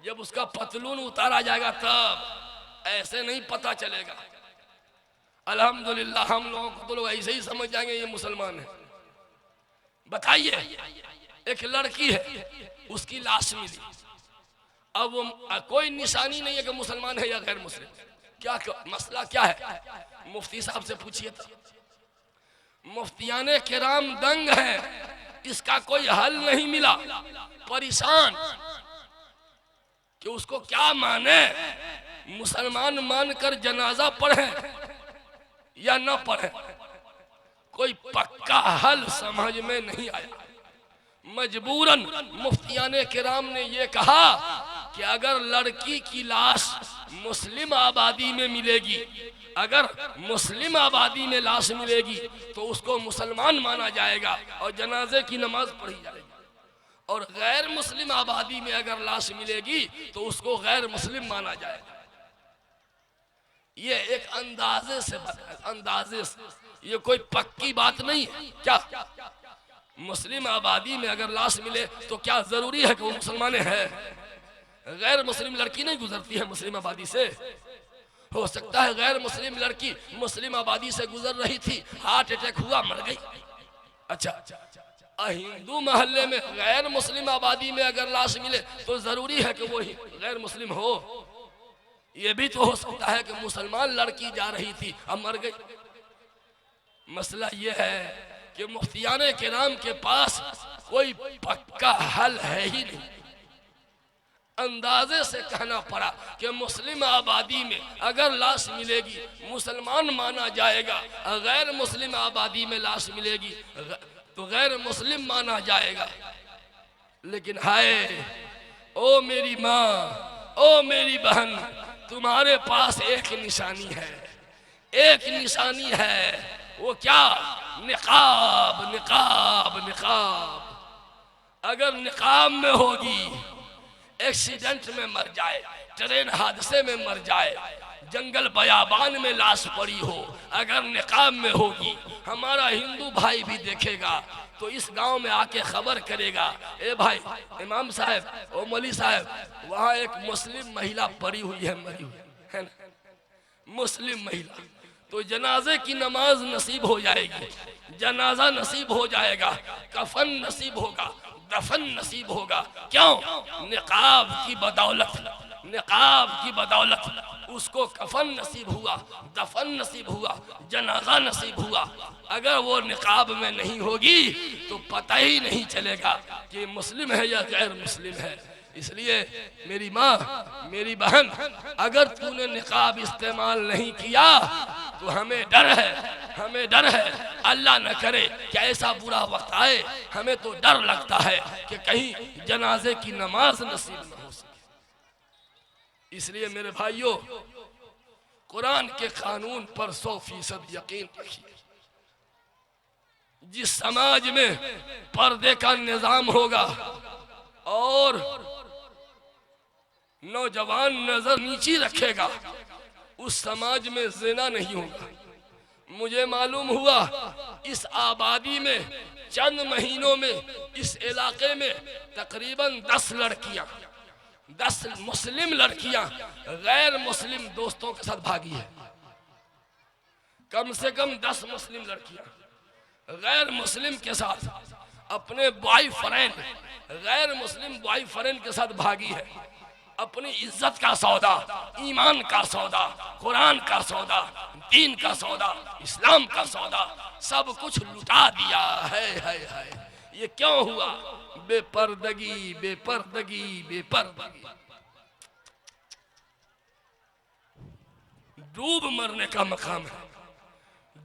जब उसका पतलून उतारा जाएगा तब, ऐसे नहीं पता चलेगा। अल्हम्दुलिल्लाह हम लोगों को तो लोग ऐसे ही समझ जाएंगे ये मुसलमान है। बताइए, एक लड़की है, उसकी लाश मिली, अब वो कोई निशानी नहीं है कि मुसलमान है या गैर मुस्लिम। क्या मसला क्या है? मुफ्ती साहब से पूछिए तो। मुफ्तियाने किराम दंग है, इसका कोई हल नहीं मिला, परेशान कि उसको क्या माने, मुसलमान मानकर जनाजा पढ़े या न पढ़े। कोई पक्का हल समझ में नहीं आया। मजबूरन मुफ्तियाने किराम ने ये कहा कि अगर लड़की की लाश मुस्लिम आबादी में मिलेगी, अगर मुस्लिम आबादी में लाश मिलेगी तो उसको मुसलमान माना जाएगा और जनाजे की नमाज पढ़ी जाएगी, और गैर मुस्लिम आबादी में अगर लाश मिलेगी तो उसको गैर मुस्लिम माना जाएगा। ये एक अंदाजे से, ये कोई पक्की बात नहीं है। क्या मुस्लिम आबादी में अगर लाश मिले तो क्या जरूरी है कि वो मुसलमान है? गैर मुस्लिम लड़की नहीं गुजरती है मुस्लिम आबादी से। हो सकता है गैर मुस्लिम लड़की मुस्लिम आबादी से गुजर रही थी, हार्ट अटैक हुआ, मर गई। अच्छा, हिंदू मोहल्ले में गैर मुस्लिम आबादी में अगर लाश मिले तो जरूरी है कि वो गैर मुस्लिम हो? ये भी तो हो सकता है कि मुसलमान लड़की जा रही थी अब मर गई। मसला ये है कि मुफ्तियाने किराम के पास कोई पक्का हल है ही नहीं। अंदाजे से कहना पड़ा कि मुस्लिम आबादी में अगर लाश मिलेगी मुसलमान माना जाएगा, गैर मुस्लिम आबादी में लाश मिलेगी तो गैर मुस्लिम माना जाएगा। लेकिन हाय ओ मेरी माँ, ओ मेरी बहन, तुम्हारे पास एक निशानी है, एक निशानी है। वो क्या? निकाब, निकाब, निकाब। अगर निकाब में होगी, एक्सीडेंट में मर जाए, ट्रेन हादसे में मर जाए, जंगल बयाबान में लाश पड़ी हो, अगर निकाब में होगी, हमारा हिंदू भाई भी देखेगा तो इस गांव में आके खबर करेगा, ए भाई इमाम साहब, ओ मौलवी साहब, वहाँ एक मुस्लिम महिला पड़ी हुई है, मरी हुई है ना, मुस्लिम महिला। तो जनाजे की नमाज नसीब हो जाएगी, जनाजा नसीब हो जाएगा, कफन नसीब होगा, दफन नसीब होगा। क्यों? निकाब की बदौलत, निकाब की बदौलत उसको कफन नसीब हुआ, दफन नसीब हुआ, जनाजा नसीब हुआ। अगर वो निकाब में नहीं होगी तो पता ही नहीं चलेगा कि मुस्लिम है या गैर मुस्लिम है। इसलिए मेरी माँ, मेरी बहन, अगर तूने निकाब इस्तेमाल नहीं किया तो हमें डर है, हमें डर है, अल्लाह न करे कि ऐसा बुरा वक्त आए, हमें तो डर लगता है कि कहीं जनाजे की नमाज नसीब न हो सके। इसलिए मेरे भाइयों, कुरान के कानून पर 100% यकीन रखिए। जिस समाज में पर्दे का निजाम होगा और नौजवान नजर नीची रखेगा, उस समाज में ज़िना नहीं होगा। मुझे मालूम हुआ इस आबादी में चंद महीनों में इस इलाके में तकरीबन 10 लड़कियां, 10 मुस्लिम लड़कियां गैर मुस्लिम दोस्तों के साथ भागी है। कम से कम 10 मुस्लिम लड़कियां गैर मुस्लिम के साथ अपने बॉयफ्रेंड, गैर मुस्लिम बॉयफ्रेंड के साथ भागी है। अपनी इज्जत का सौदा, ईमान का सौदा, कुरान का सौदा, दीन का सौदा, इस्लाम का सौदा, सब कुछ लुटा दिया है। ये क्यों हुआ? बेपर्दगी, बेपर्दगी, बेपर्दगी। डूब मरने का मकाम है,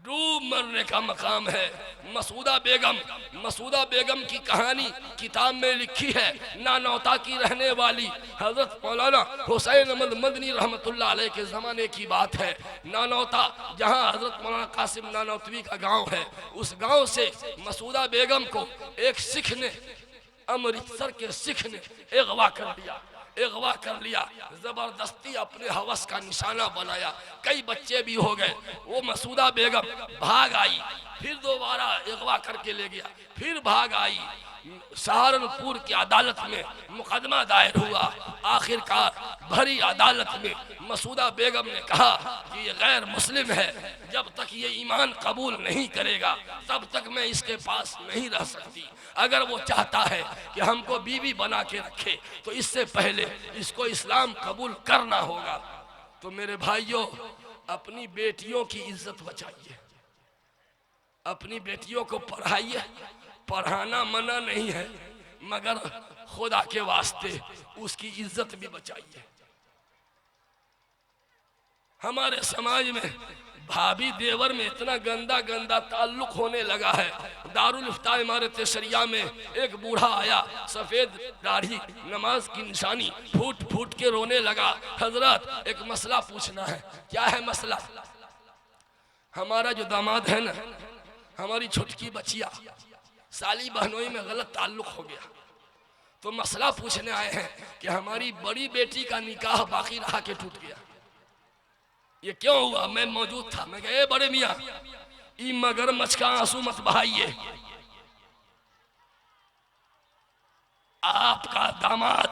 डूब मरने का मकाम है। मसूदा बेगम की कहानी किताब में लिखी है। नानौता की रहने वाली हजरत मौलाना हुसैन अहमद मदनी रहमतुल्लाह अलैह के ज़माने की बात है। नानौता, जहां हजरत मौलाना कासिम नानौतवी का गांव है, उस गांव से मसूदा बेगम को एक सिख ने, अमृतसर के सिख ने अगवा कर लिया, अगवा कर लिया, जबरदस्ती अपने हवस का निशाना बनाया। कई बच्चे भी हो गए। वो मसूदा बेगम भाग आई, फिर दोबारा अगवा करके ले गया, फिर भाग आई। सहारनपुर की अदालत में मुकदमा दायर हुआ। आखिरकार भरी अदालत में मसूदा बेगम ने कहा कि ये गैर मुस्लिम है, जब तक ये ईमान कबूल नहीं करेगा तब तक मैं इसके पास नहीं रह सकती। अगर वो चाहता है कि हमको बीवी बना के रखे तो इससे पहले इसको इस्लाम कबूल करना होगा। तो मेरे भाइयों, अपनी बेटियों की इज्जत बचाइए, अपनी बेटियों को पढ़ाइए। पढ़ाना मना नहीं है, मगर खुदा के वास्ते उसकी इज्जत भी बचाइए। हमारे समाज में भाभी देवर में इतना गंदा गंदा ताल्लुक होने लगा है। दारुल इफ्ता इमारत शरिया में एक बूढ़ा आया, सफेद दाढ़ी, नमाज की निशानी, फूट फूट के रोने लगा। हजरत, एक मसला पूछना है। क्या है मसला? हमारा जो दामाद है ना, हमारी छोटकी बचिया, साली बहनोई में गलत ताल्लुक हो गया, तो मसला पूछने आए हैं कि हमारी बड़ी बेटी का निकाह बाकी रहा के टूट गया। ये क्यों हुआ? मैं मौजूद था। मैं कहा, बड़े मियाँ, ई मगरमच्छ का आंसू मत बहाइए। आपका दामाद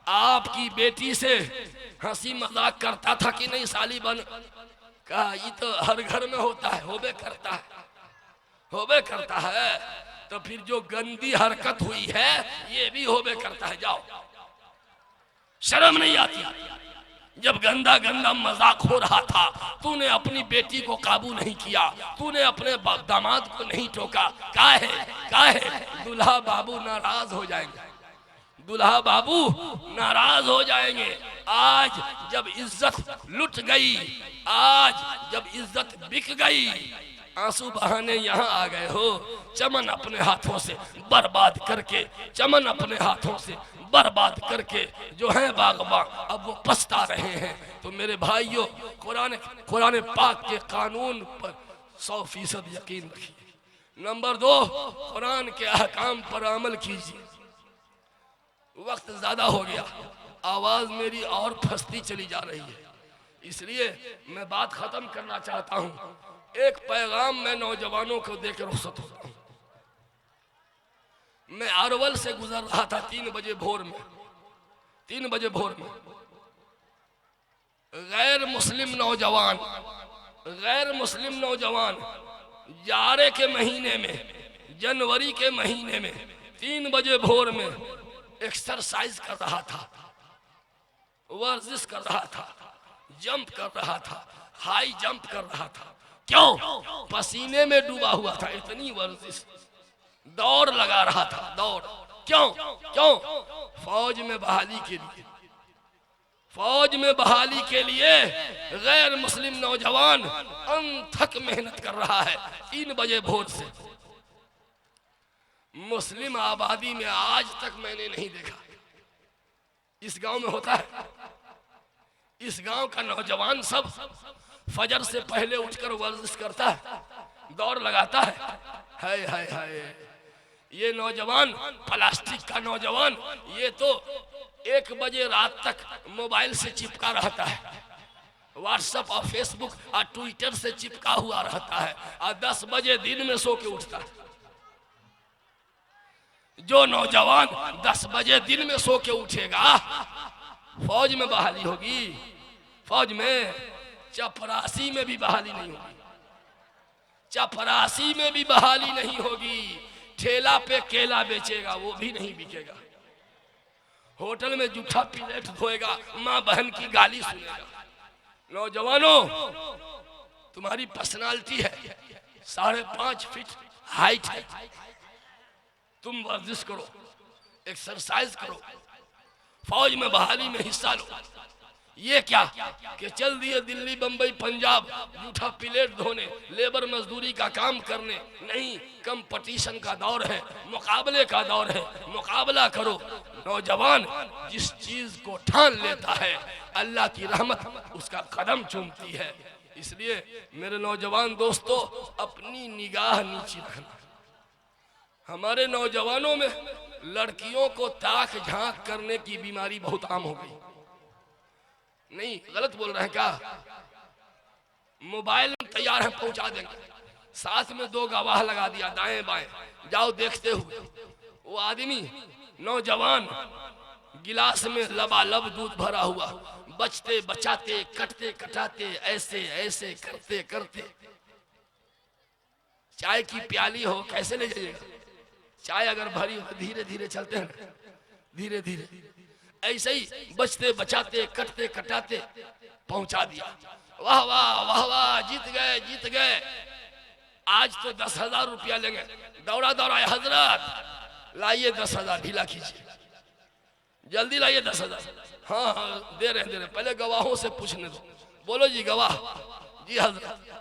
आपकी बेटी से हंसी मजाक करता था कि नहीं साली बन? कहा, ये तो हर घर में होता है, होबे करता है, होबे करता है। तो फिर जो गंदी हरकत हुई है ये भी होबे करता है। जाओ, शर्म नहीं आती? जब गंदा गंदा मजाक हो रहा था, तूने अपनी बेटी को काबू नहीं किया, तूने अपने दामाद को नहीं टोका। काहे? दुल्हा बाबू नाराज हो जाएंगे, दुल्हा बाबू नाराज हो जाएंगे। आज जब इज्जत लुट गई, आज जब इज्जत बिक गई, आंसू बहाने यहाँ आ गए हो, चमन अपने हाथों से बर्बाद करके, चमन अपने हाथों से बर्बाद करके जो है बागबां अब वो पछता रहे हैं। तो मेरे भाइयों, कुरान पाक के कानून पर 100% यकीन रखिए। नंबर 2, कुरान के अहकाम पर अमल कीजिए। वक्त ज्यादा हो गया, आवाज मेरी और फंसती चली जा रही है, इसलिए मैं बात खत्म करना चाहता हूं। एक पैगाम मैं नौजवानों को देकर रुखसत होता हूं। मैं अरवल से गुजर रहा था 3 बजे भोर में, 3 बजे भोर में गैर मुस्लिम नौजवान जाड़े के महीने में, जनवरी के महीने में 3 बजे भोर में एक्सरसाइज कर रहा था, वर्जिश कर रहा था, जंप कर रहा था, हाई जंप कर रहा था। क्यों? पसीने में डूबा हुआ था, इतनी वर्जिश, दौड़ लगा रहा था, दौड़। क्यों? फौज में बहाली के लिए, फौज में बहाली के लिए गैर मुस्लिम नौजवान अनथक मेहनत कर रहा है 3 बजे भोर से। मुस्लिम आबादी में आज तक मैंने नहीं देखा, इस गांव में होता है। इस गांव का नौजवान सब फजर से पहले उठकर वर्जिश करता है, दौड़ लगाता है। हाय हाय हाय, ये नौजवान, प्लास्टिक का नौजवान, ये तो 1 बजे रात तक मोबाइल से चिपका रहता है, व्हाट्सएप और फेसबुक और ट्विटर से चिपका हुआ रहता है, और 10 बजे दिन में सो के उठता है। जो नौजवान 10 बजे दिन में सो के उठेगा, फौज में बहाली होगी, फौज में, चपरासी में भी बहाली नहीं होगी, चपरासी में भी बहाली नहीं होगी। ठेला पे केला बेचेगा, वो भी नहीं बिकेगा। होटल में जूठा प्लेट धोएगा, माँ बहन की गाली सुनेगा। नौजवानों, तुम्हारी पर्सनालिटी है 5.5 फीट हाइट है, तुम वर्जिश करो, एक्सरसाइज करो, फौज में बहाली में हिस्सा लो। ये क्या कि चल दिए दिल्ली, बंबई, पंजाब जूठा प्लेट धोने, लेबर मजदूरी का काम करने? नहीं, कंपटीशन का दौर है, मुकाबले का दौर है, मुकाबला करो। नौजवान जिस चीज को ठान लेता है, अल्लाह की रहमत उसका कदम चूमती है। इसलिए मेरे नौजवान दोस्तों, अपनी निगाह नीचे रखना। हमारे नौजवानों में लड़कियों को ताक झांक करने की बीमारी बहुत आम हो गई। नहीं, गलत बोल रहे हैं क्या? मोबाइल में तैयार है, पहुंचा देंगे, साथ में 2 गवाह लगा दिया दाएं बाएं, जाओ देखते हुए। वो आदमी नौजवान गिलास में लबालब दूध भरा हुआ, बचते बचाते, कटते कटाते, ऐसे ऐसे करते करते, चाय की प्याली हो कैसे ले जाइएगा? चाय अगर भरी हो, धीरे धीरे चलते हैं, धीरे धीरे, ऐसे ही बचते बचाते, कटते कटाते पहुंचा दिया। वाह वाह वाह वाह, जीत गए, जीत गए। आज तो 10,000 रुपया लेंगे। दौड़ा दौड़ा, हजरत लाइए 10,000, ढीला कीजिए, जल्दी लाइए 10,000। हाँ हाँ, दे रहे, पहले गवाहों से पूछने दो। बोलो जी गवाह। जी हजरत,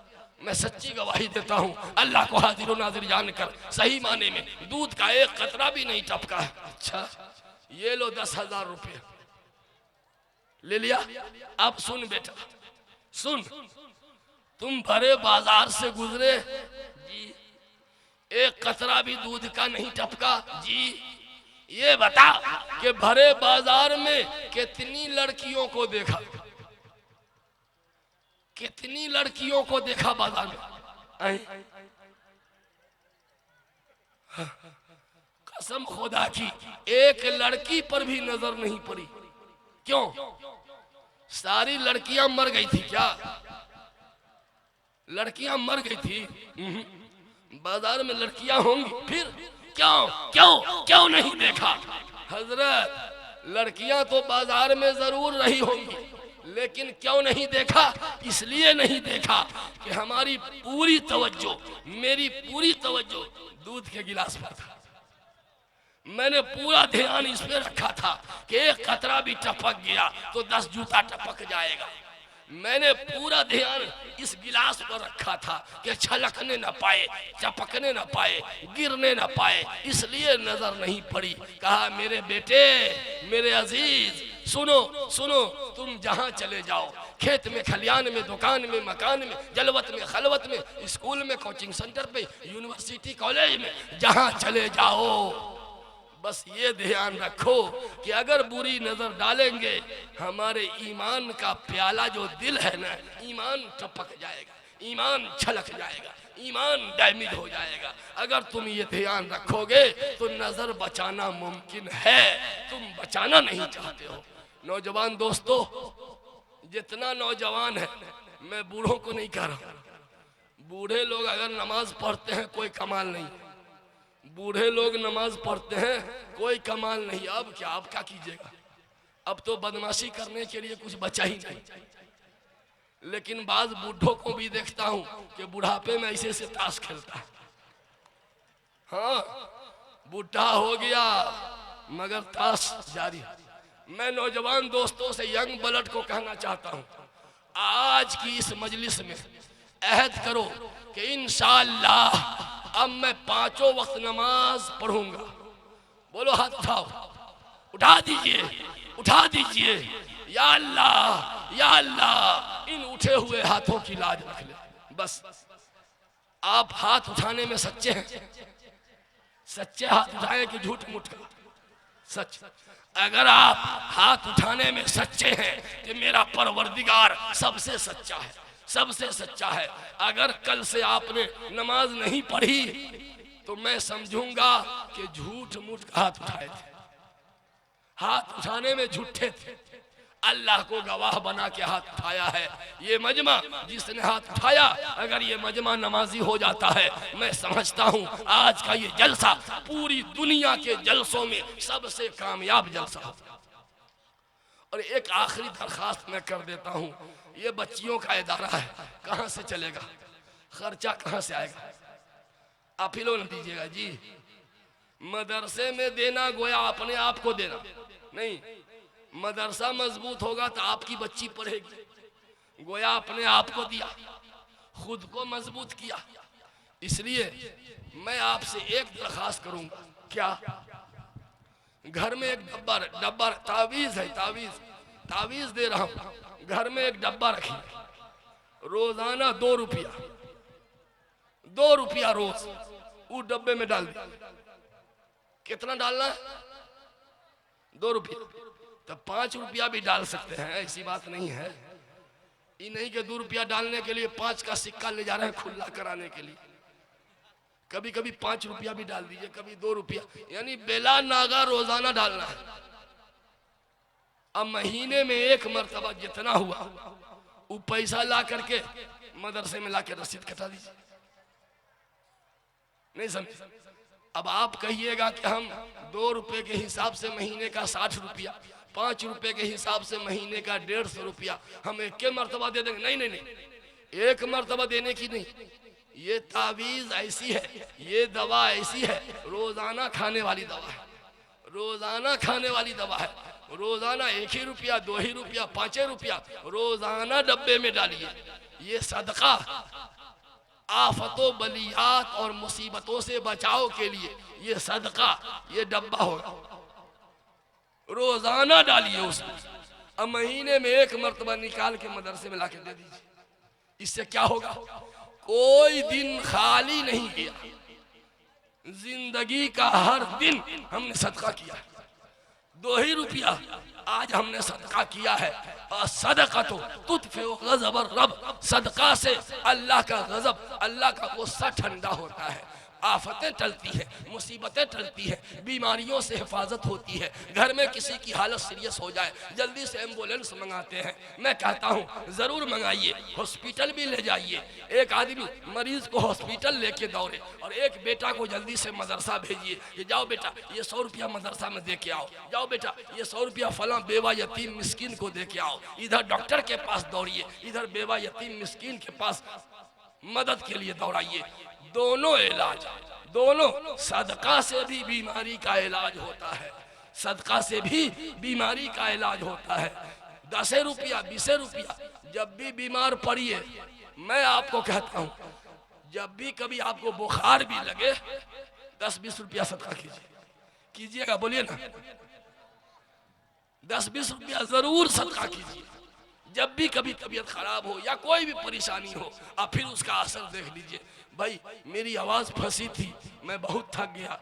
मैं सच्ची गवाही देता हूँ, अल्लाह को हाजिर नाजिर जानकर, सही माने में दूध का एक कतरा भी नहीं टपका है। अच्छा, ये लो 10,000 रुपये ले लिया। अब सुन बेटा, सुन, तुम भरे बाजार से गुजरे जी, एक कतरा भी दूध का नहीं टपका जी। ये बता कि भरे बाजार में कितनी लड़कियों को देखा, कितनी लड़कियों को देखा बाजार में? कसम खुदा की, एक लड़की पर भी नजर नहीं पड़ी। क्यों? सारी लड़कियां मर गई थी क्या? लड़कियां मर गई थी? बाजार में लड़कियां होंगी, फिर क्यों क्यों क्यों नहीं देखा? हजरत, लड़कियां तो बाजार में जरूर रही होंगी, लेकिन क्यों नहीं देखा? इसलिए नहीं देखा कि हमारी पूरी तवज्जो, मेरी पूरी तवज्जो दूध के गिलास पर था। मैंने पूरा ध्यान इस पे रखा था कि एक कतरा भी टपक गया तो 10 जूता टपक जाएगा। मैंने पूरा ध्यान इस गिलास पर रखा था कि छलकने न पाए, चपकने न पाए, गिरने न पाए, इसलिए नजर नहीं पड़ी। कहा मेरे बेटे, मेरे अजीज, सुनो सुनो, तुम जहां चले जाओ, खेत में, खलियान में, दुकान में, मकान में, जलवत में, खलवत में, स्कूल में, कोचिंग सेंटर पे, यूनिवर्सिटी, कॉलेज में, जहां चले जाओ, बस ये ध्यान रखो कि अगर बुरी नजर डालेंगे, हमारे ईमान का प्याला जो दिल है ना, ईमान टपक जाएगा, ईमान छलक जाएगा, ईमान डैमेज हो जाएगा। अगर तुम ये ध्यान रखोगे तो नजर बचाना मुमकिन है, तुम बचाना नहीं चाहते हो। नौजवान दोस्तों, जितना नौजवान है, मैं बूढ़ों को नहीं कह रहा, बूढ़े लोग अगर नमाज पढ़ते हैं कोई कमाल नहीं, बूढ़े लोग नमाज पढ़ते हैं कोई कमाल नहीं। अब क्या कीजिएगा, अब तो बदमाशी करने के लिए कुछ बचा ही नहीं। लेकिन बाज बूढ़ों को भी देखता हूं कि बुढ़ापे में ऐसे से ताश खेलता है। हाँ, बूढ़ा हो गया मगर ताश जारी। मैं नौजवान दोस्तों से, यंग ब्लड को कहना चाहता हूं, आज की इस मजलिस में अहद करो कि इंशाअल्लाह अब मैं 5 वक्त नमाज पढ़ूंगा। बोलो हाथ उठाओ, उठा दीजिए, उठा दीजिए। या अल्लाह, या अल्लाह, इन उठे हुए हाथों की लाज रख ले। बस आप हाथ उठाने में सच्चे हैं? सच्चे हाथ उठाए कि झूठ मूठ का? सच। अगर आप हाथ उठाने में सच्चे हैं कि मेरा परवरदिगार सबसे सच्चा है, सबसे सच्चा है। अगर कल से आपने नमाज नहीं पढ़ी तो मैं समझूंगा कि झूठ मूठ का हाथ उठाए थे, हाथ उठाने में झूठे थे। अल्लाह को गवाह बना के हाथ उठाया है। ये मजमा जिसने हाथ उठाया, अगर ये मजमा नमाजी हो जाता है, मैं समझता हूँ आज का ये जलसा पूरी दुनिया के जलसों में सबसे कामयाब जलसा होगा। और एक आखिरी दरखास्त मैं कर देता हूँ, ये बच्चियों का इदारा है, कहाँ से चलेगा, खर्चा कहाँ से आएगा? आप ही लोग न दीजिएगा जी। मदरसे में देना गोया अपने आप को देना नहीं, मदरसा मजबूत होगा तो आपकी बच्ची पढ़ेगी। गोया अपने आप को दिया, खुद को मजबूत किया। इसलिए मैं आपसे एक दरखास्त करूंगा, क्या? घर में एक डब्बा तावीज है, तावीज दे रहा हूं, घर में एक डब्बा रखिए, रोजाना 2 रुपया, 2 रुपया रोज उस डब्बे में डाल दिया। कितना डालना है? 2 रुपया। तो 5 रुपया भी डाल सकते हैं, ऐसी बात नहीं है। ये नहीं कि 2 रुपया डालने के लिए 5 का सिक्का ले जा रहे हैं खुला कराने के लिए। कभी कभी 5 रुपया भी डाल दीजिए, कभी 2 रुपया, यानी बेला नागा रोजाना डालना है। अब महीने में 1 मरतबा जितना हुआ वो पैसा ला करके मदरसे में ला के रसीद कटा दीजिए। नहीं समझे? अब आप कहिएगा कि हम 2 रुपए के हिसाब से महीने का 60 रुपया, 5 रुपए के हिसाब से महीने का 150 रुपया हम 1 मरतबा दे देंगे। नहीं नहीं नहीं, 1 मरतबा देने की नहीं। ये तावीज ऐसी है, ये दवा ऐसी है, रोजाना खाने वाली दवा है, रोजाना खाने वाली दवा है। रोजाना 1 ही रुपया, 2 ही रुपया, 5 रुपया रोजाना डब्बे में डालिए। ये सदका आफतों, बलियात और मुसीबतों से बचाव के लिए ये सदका, ये डब्बा होगा, रोजाना डालिए उसमें। अब महीने में 1 मरतबा निकाल के मदरसे में लाके दे दीजिए। इससे क्या होगा? कोई दिन खाली नहीं गया, जिंदगी का हर दिन हमने सदका किया। 2 ही रुपया आज हमने सदका किया है। और सदका तो तुतफिउ गज़ब रब, सदका से अल्लाह का गजब, अल्लाह का गुस्सा ठंडा होता है। आफतें टलती है, मुसीबतें टलती है, बीमारियों से हिफाजत होती है। घर में किसी की हालत सीरियस हो जाए, जल्दी से एम्बुलेंस मंगाते हैं। मैं कहता हूँ जरूर मंगाइए, हॉस्पिटल भी ले जाइए। एक आदमी मरीज को हॉस्पिटल लेके दौड़े और एक बेटा को जल्दी से मदरसा भेजिए कि जाओ बेटा ये 100 रुपया मदरसा में दे के आओ, जाओ बेटा ये 100 रुपया फला बेवा यतीम मिस्कीन को दे के आओ। इधर डॉक्टर के पास दौड़िए, इधर बेवा यतीम मिस्कीन के पास मदद के लिए दौड़ाइए। दोनों इलाज, दोनों। सदका से भी बीमारी का इलाज होता है, सदका से भी बीमारी का इलाज होता है। 10 रुपया 20 रुपया, जब भी बीमार पड़िए, मैं आपको कहता हूँ, जब भी कभी आपको बुखार भी लगे 10-20 रुपया सदका कीजिएगा, बोलिए ना, 10-20 रुपया जरूर सदका कीजिए। जब भी कभी तबीयत खराब हो या कोई भी परेशानी हो, आप फिर उसका असर देख लीजिए। भाई मेरी आवाज़ फंसी थी, मैं बहुत थक गया,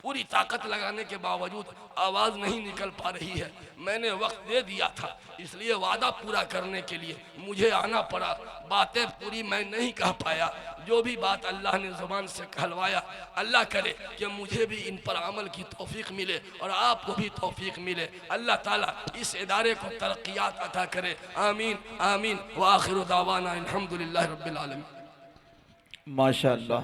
पूरी ताकत लगाने के बावजूद आवाज़ नहीं निकल पा रही है। मैंने वक्त दे दिया था, इसलिए वादा पूरा करने के लिए मुझे आना पड़ा। बातें पूरी मैं नहीं कह पाया, जो भी बात अल्लाह ने ज़ुबान से कहलवाया, अल्लाह करे कि मुझे भी इन पर अमल की तौफीक मिले और आपको भी तौफीक मिले। अल्लाह ताला इस इदारे को तरक्कियात अता करे, आमीन आमीन। व आखिरु दावाना अल्हम्दुलिल्लाहि रब्बिल आलमीन। माशाअल्लाह।